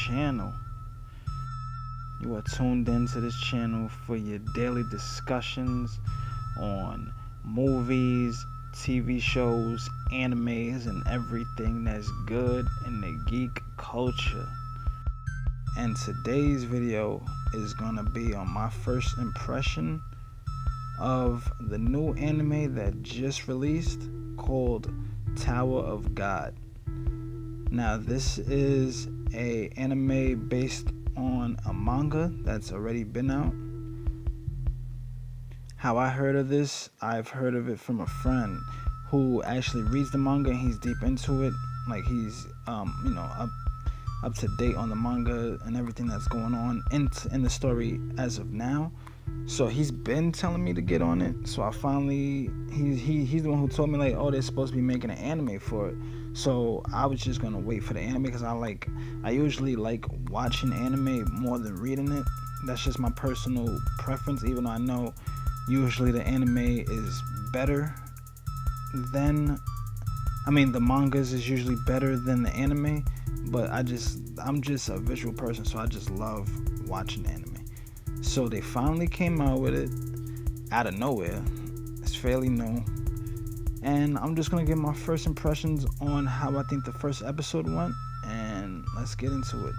channel. You are tuned into this channel for your daily discussions on movies, TV shows, animes, and everything that's good in the geek culture. And today's video is gonna be on my first impression of the new anime that just released called Tower of God. Now, this is a anime based on a manga that's already been out. How I heard of this, I've heard of it from a friend who actually reads the manga and he's deep into it. Like he's up to date on the manga and everything that's going on in the story as of now. So he's been telling me to get on it. So I finally he's the one who told me like, oh, they're supposed to be making an anime for it. So I was just gonna wait for the anime because I usually like watching anime more than reading it. That's just my personal preference, even though I know usually the anime is better than the mangas is usually better than the anime, but I'm just a visual person, so I just love watching anime. So they finally came out with it out of nowhere. It's fairly new. And I'm just going to give my first impressions on how I think the first episode went, and let's get into it.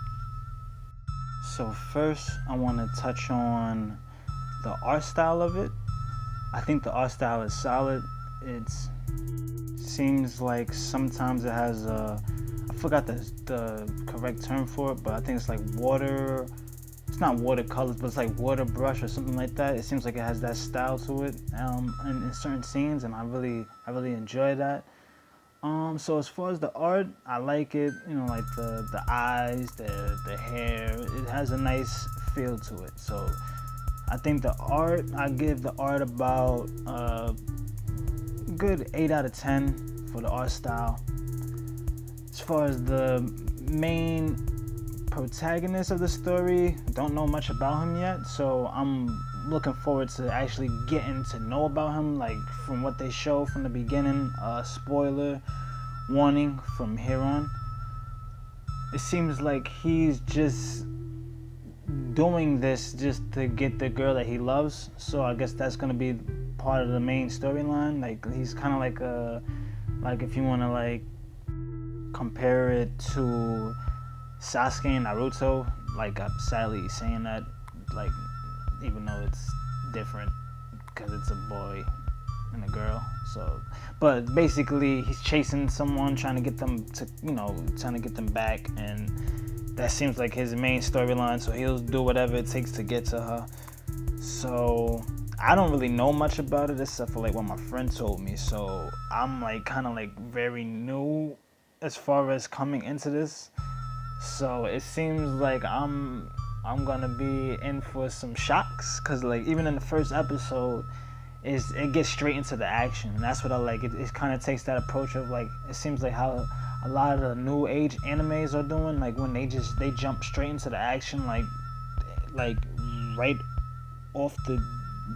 So first, I want to touch on the art style of it. I think the art style is solid. It seems like sometimes it has I forgot the correct term for it, but I think it's like water. It's not watercolors, but it's like water brush or something like that. It seems like it has that style to it in certain scenes, and I really enjoy that. So as far as the art, I like it. Like the eyes, the hair. It has a nice feel to it. So I think I give the art about good 8 out of 10 for the art style. As far as the main protagonist of the story, don't know much about him yet, so I'm looking forward to actually getting to know about him, like from what they show from the beginning. Spoiler warning from here on. It seems like he's just doing this just to get the girl that he loves, so I guess that's gonna be part of the main storyline. Like he's kind of like if you want to like compare it to Sasuke and Naruto, like I'm sadly saying that, like even though it's different because it's a boy and a girl. So, but basically he's chasing someone, trying to get them back, and that seems like his main storyline. So he'll do whatever it takes to get to her. So I don't really know much about it except for like what my friend told me. So I'm like kind of like very new as far as coming into this. So it seems like I'm gonna be in for some shocks, cause like even in the first episode, it gets straight into the action, and that's what I like. It kind of takes that approach of like, it seems like how a lot of the new age animes are doing, like when they jump straight into the action, like right off the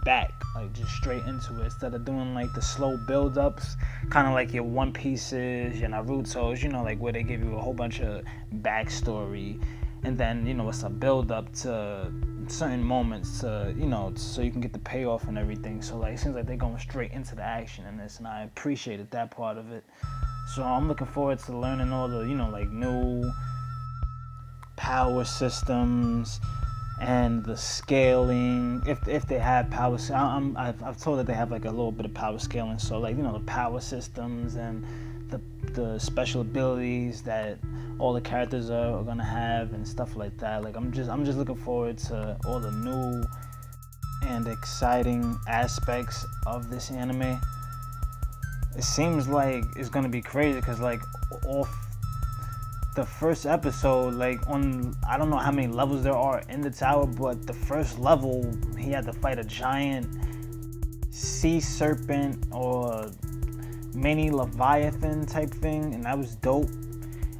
back, like just straight into it, instead of doing like the slow build-ups, kind of like your One Pieces, your Naruto's, like where they give you a whole bunch of backstory, and then it's a build-up to certain moments to so you can get the payoff and everything. So like it seems like they're going straight into the action in this, and I appreciated that part of it. So I'm looking forward to learning all the like new power systems and the scaling, if they have power. I've told that they have like a little bit of power scaling, so like the power systems and the special abilities that all the characters are gonna have and stuff like that. Like I'm just looking forward to all the new and exciting aspects of this anime. It seems like it's gonna be crazy because like off the first episode, like I don't know how many levels there are in the tower, but the first level he had to fight a giant sea serpent or mini leviathan type thing, and that was dope.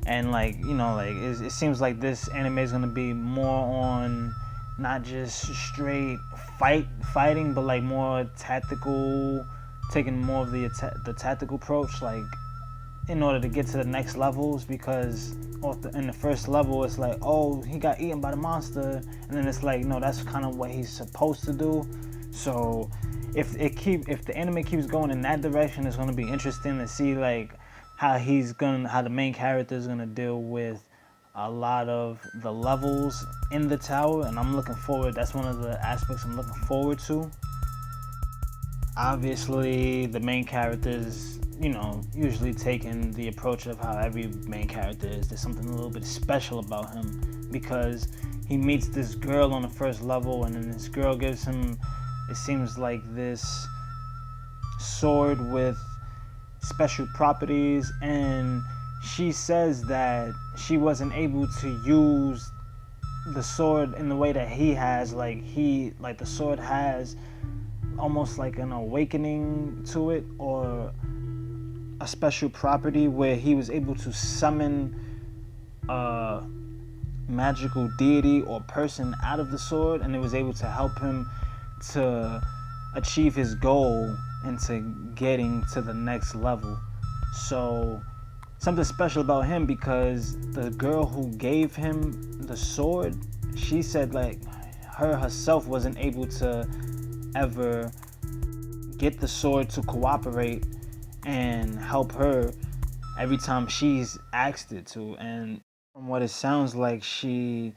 And like it seems like this anime is gonna be more on not just straight fighting, but like more tactical, taking more of the tactical approach. Like in order to get to the next levels, because in the first level it's like, oh, he got eaten by the monster, and then it's like, no, that's kind of what he's supposed to do. So if the anime keeps going in that direction, it's going to be interesting to see like how the main character is going to deal with a lot of the levels in the tower, and I'm looking forward. That's one of the aspects I'm looking forward to. Obviously, the main characters, usually taking the approach of how every main character is. There's something a little bit special about him, because he meets this girl on the first level, and then this girl gives him, it seems like, this sword with special properties, and she says that she wasn't able to use the sword in the way that he has. Like the sword has almost like an awakening to it, or a special property where he was able to summon a magical deity or person out of the sword, and it was able to help him to achieve his goal into getting to the next level. So something special about him, because the girl who gave him the sword, she said like herself wasn't able to ever get the sword to cooperate and help her every time she's asked it to. And from what it sounds like, she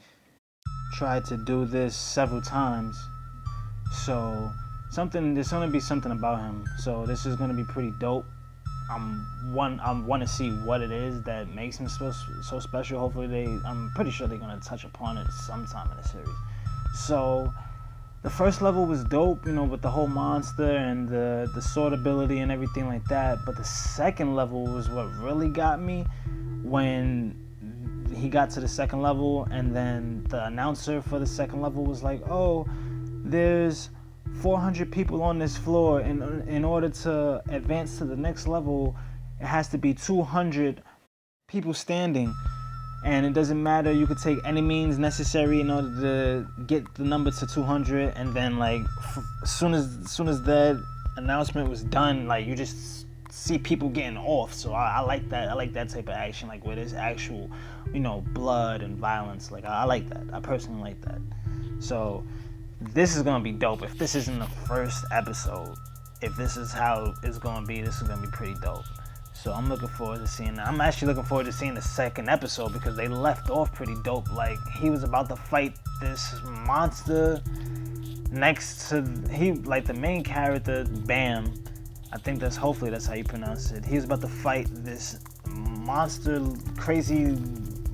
tried to do this several times. So there's gonna be something about him. So this is gonna be pretty dope. I want to see what it is that makes him so special. Hopefully I'm pretty sure they're gonna touch upon it sometime in the series. So the first level was dope, with the whole monster and the sword ability and everything like that. But the second level was what really got me, when he got to the second level, and then the announcer for the second level was like, oh, there's 400 people on this floor, and in order to advance to the next level, it has to be 200 people standing, and it doesn't matter, you could take any means necessary in order to get the number to 200. And then like as soon as that announcement was done, like you just see people getting off. So I like that. I like that type of action, like where there's actual blood and violence. Like I like that. I personally like that. So this is gonna be dope. If this isn't the first episode, if this is how it's gonna be, this is gonna be pretty dope. So I'm looking forward to seeing that. I'm actually looking forward to seeing the second episode, because they left off pretty dope. Like he was about to fight this monster next to the main character, Bam. I think hopefully that's how you pronounce it. He was about to fight this crazy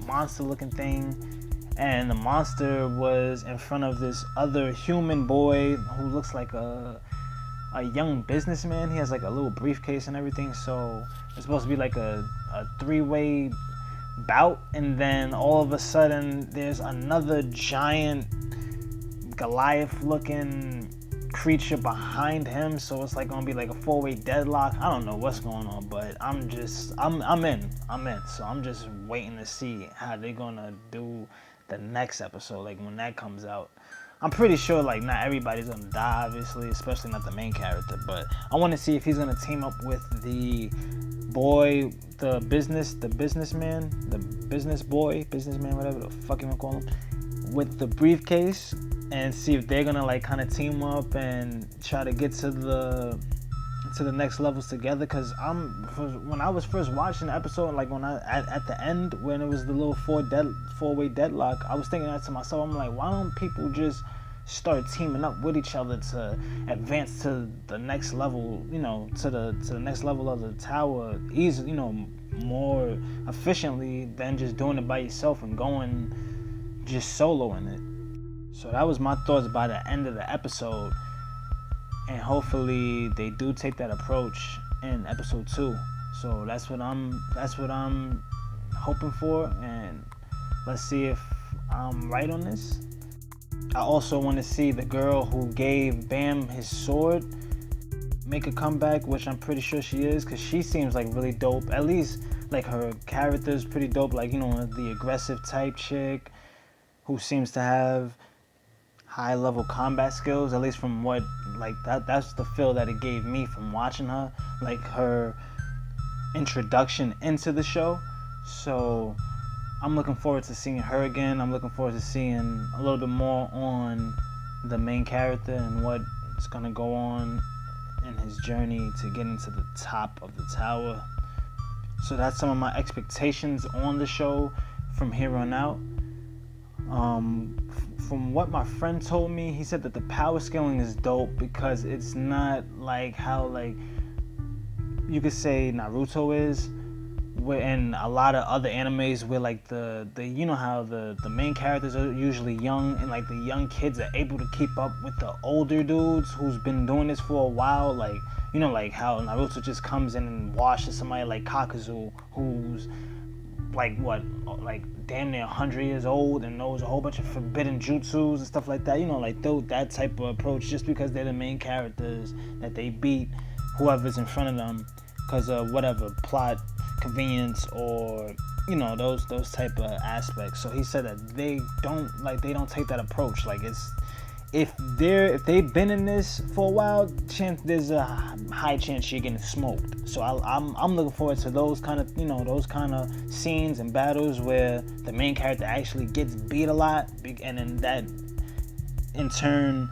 monster looking thing, and the monster was in front of this other human boy who looks like a young businessman. He has like a little briefcase and everything. So it's supposed to be like a three-way bout, and then all of a sudden there's another giant Goliath looking creature behind him. So it's like gonna be like a four-way deadlock. I don't know what's going on, but I'm in. So I'm just waiting to see how they're gonna do the next episode, like when that comes out. I'm pretty sure like not everybody's gonna die, obviously, especially not the main character, but I want to see if he's gonna team up with the boy, the businessman, whatever the fuck you wanna call him, with the briefcase, and see if they're gonna like kind of team up and try to get to the next levels together. Because when I was first watching the episode, like when at the end when it was the little four-way deadlock, I was thinking that to myself. I'm like, why don't people just start teaming up with each other to advance to the next level, to the next level of the tower easily, more efficiently than just doing it by yourself and going just soloing it. So that was my thoughts by the end of the episode, and hopefully they do take that approach in episode 2. So that's what I'm hoping for, and let's see if I'm right on this. I also want to see the girl who gave Bam his sword make a comeback, which I'm pretty sure she is, because she seems like really dope. At least like her character is pretty dope, like the aggressive type chick who seems to have high level combat skills, at least from what, like that's the feel that it gave me from watching her. Like her introduction into the show. So I'm looking forward to seeing her again. I'm looking forward to seeing a little bit more on the main character and what is going to go on in his journey to getting to the top of the tower. So that's some of my expectations on the show from here on out. From what my friend told me, he said that the power scaling is dope because it's not like how, like, you could say Naruto is, where in a lot of other animes where like the you know how the main characters are usually young, and like the young kids are able to keep up with the older dudes who's been doing this for a while. Like, you know, like how Naruto just comes in and washes somebody like Kakuzu, who's like like damn near 100 years old and knows a whole bunch of forbidden jutsus and stuff like that. You know, like that type of approach, just because they're the main characters, that they beat whoever's in front of them because of whatever plot convenience or, you know, those type of aspects. So he said that they don't take that approach. Like, it's if they've been in this for a while, there's a high chance you're getting smoked. So I'm looking forward to those kind of, you know, those kind of scenes and battles where the main character actually gets beat a lot, and then that in turn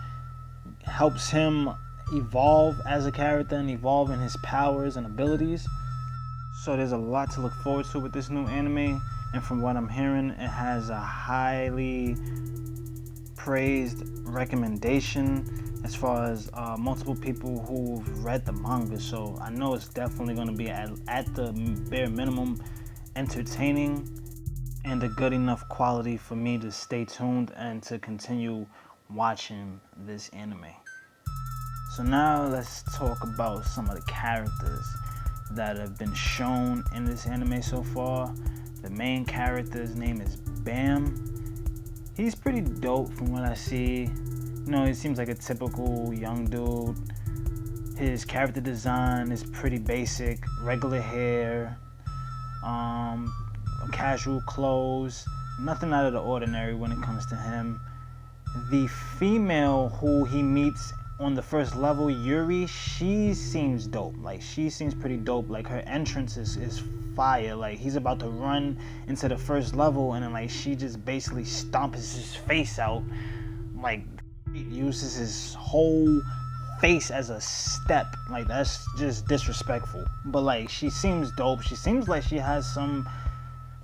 helps him evolve as a character and evolve in his powers and abilities. So there's a lot to look forward to with this new anime, and from what I'm hearing, it has a highly praised recommendation as far as multiple people who've read the manga. So I know it's definitely going to be at the bare minimum entertaining and a good enough quality for me to stay tuned and to continue watching this anime. So now let's talk about some of the characters that have been shown in this anime so far. The main character's name is Bam. He's pretty dope from what I see. You know, he seems like a typical young dude. His character design is pretty basic, regular hair, casual clothes, nothing out of the ordinary when it comes to him. The female who he meets on the first level, Yuri, she seems dope. Like, she seems pretty dope. Like, her entrance is fire. Like, he's about to run into the first level, and then like she just basically stomps his face out. Like, uses his whole face as a step. Like, that's just disrespectful. But like, she seems dope. She seems like she has some,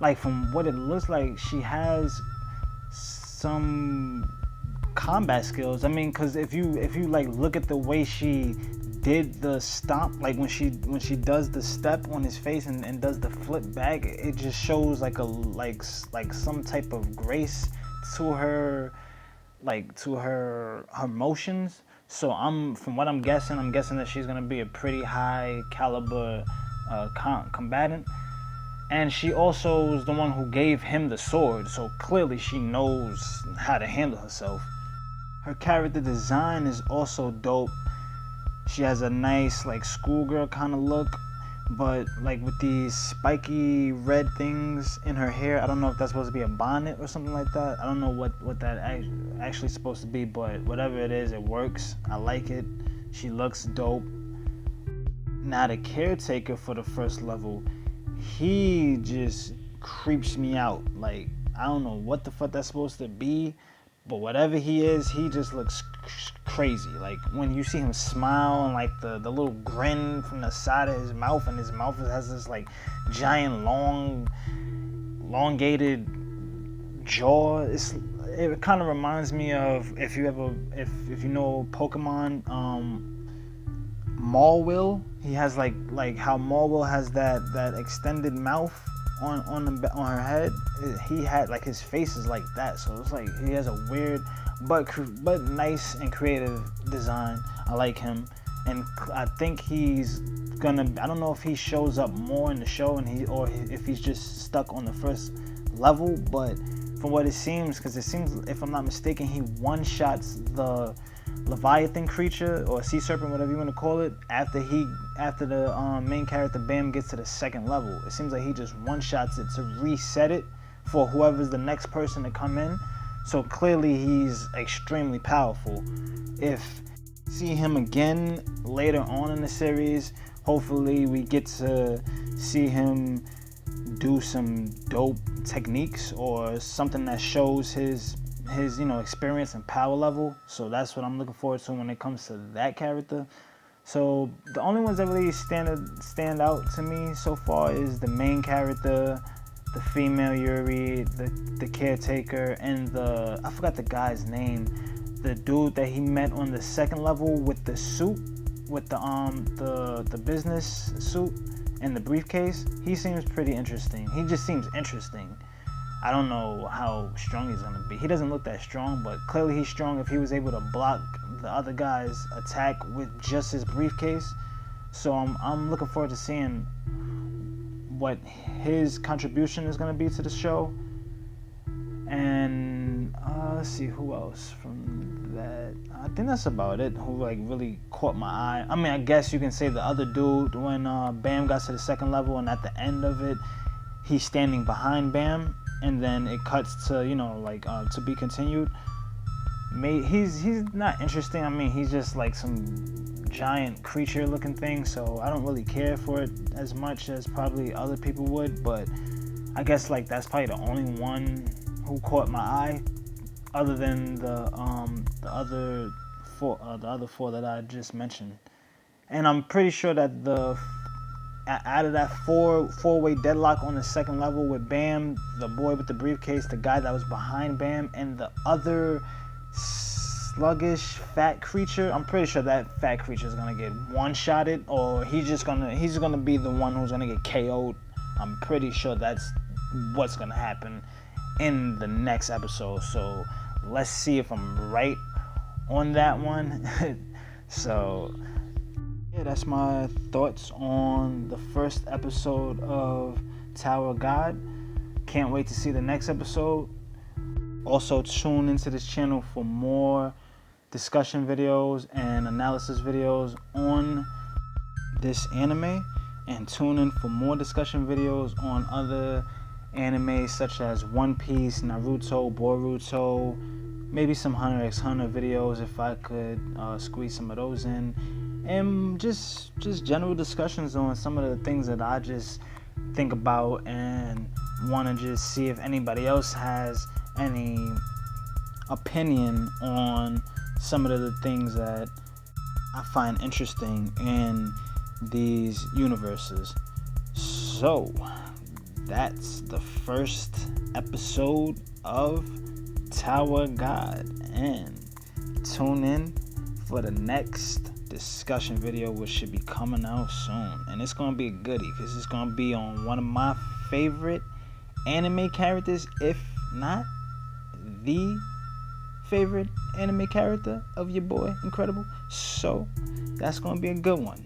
like, from what it looks like, she has some combat skills. I mean, because if you like look at the way she did the stomp, like when she does the step on his face and does the flip back, it just shows like some type of grace to her, like to her motions. So from what I'm guessing that she's gonna be a pretty high caliber combatant. And she also is the one who gave him the sword, so clearly she knows how to handle herself. Her character design is also dope. She has a nice, like, schoolgirl kind of look, but like with these spiky red things in her hair. I don't know if that's supposed to be a bonnet or something like that. I don't know what that actually supposed to be, but whatever it is, it works. I like it. She looks dope. Now the caretaker for the first level, he just creeps me out. Like, I don't know what the fuck that's supposed to be, but whatever he is, he just looks crazy. Like, when you see him smile and like the little grin from the side of his mouth, and his mouth has this like giant elongated jaw. It kind of reminds me of, if you know Pokemon, Mawile. He has like how Mawile has that extended mouth on her head. He had like, his face is like that, so it's like he has a weird but nice and creative design. I like him, and I think he's gonna, I don't know if he shows up more in the show or if he's just stuck on the first level, but from what it seems, because it seems, if I'm not mistaken, he one-shots the Leviathan creature or sea serpent, whatever you want to call it, after the main character Bam gets to the second level. It seems like he just one-shots it to reset it for whoever's the next person to come in. So clearly he's extremely powerful. If you see him again later on in the series, Hopefully we get to see him do some dope techniques or something that shows his experience and power level. So that's what I'm looking forward to when it comes to that character. So the only ones that really stand out to me so far is the main character, the female Yuri, the caretaker, and I forgot the guy's name, the dude that he met on the second level with the suit, with the business suit and the briefcase. He seems pretty interesting. He just seems interesting. I don't know how strong he's gonna be. He doesn't look that strong, but clearly he's strong if he was able to block the other guy's attack with just his briefcase. So I'm looking forward to seeing what his contribution is gonna be to the show. And let's see who else from that. I think that's about it. Who like really caught my eye. I mean, I guess you can say the other dude when Bam got to the second level, and at the end of it, he's standing behind Bam, and then it cuts to to be continued. He's not interesting. I mean, he's just like some giant creature looking thing, so I don't really care for it as much as probably other people would. But I guess like that's probably the only one who caught my eye, other than the other four that I just mentioned. And I'm pretty sure that out of that four-way deadlock on the second level with Bam, the boy with the briefcase, the guy that was behind Bam, and the other sluggish fat creature, I'm pretty sure that fat creature is gonna get one-shotted, or he's gonna be the one who's gonna get KO'd. I'm pretty sure that's what's gonna happen in the next episode. So let's see if I'm right on that one. So yeah, that's my thoughts on the first episode of Tower of God. Can't wait to see the next episode. Also tune into this channel for more discussion videos and analysis videos on this anime, and tune in for more discussion videos on other anime such as One Piece, Naruto, Boruto, maybe some Hunter x Hunter videos if I could squeeze some of those in, and just general discussions on some of the things that I just think about and want to just see if anybody else has any opinion on some of the things that I find interesting in these universes. So that's the first episode of Tower of God, and tune in for the next discussion video, which should be coming out soon. And it's gonna be a goodie because it's gonna be on one of my favorite anime characters, if not the favorite anime character of your boy Incredible. So that's gonna be a good one.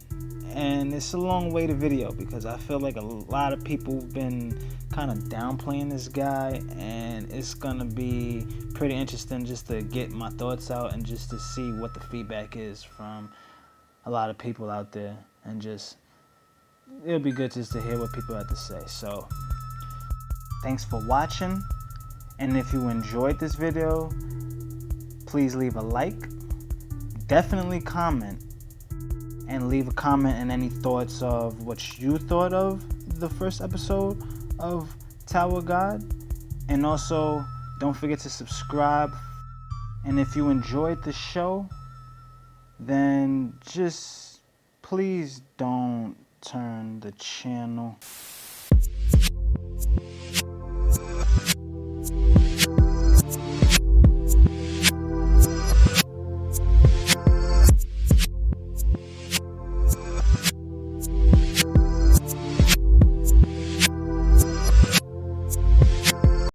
And it's a long way to video because I feel like a lot of people have been kind of downplaying this guy, and it's gonna be pretty interesting just to get my thoughts out and just to see what the feedback is from a lot of people out there, and just it'll be good just to hear what people have to say. So thanks for watching, and if you enjoyed this video, please leave a like, definitely comment, and leave a comment and any thoughts of what you thought of the first episode of Tower of God. And also don't forget to subscribe, and if you enjoyed the show, then just please don't turn the channel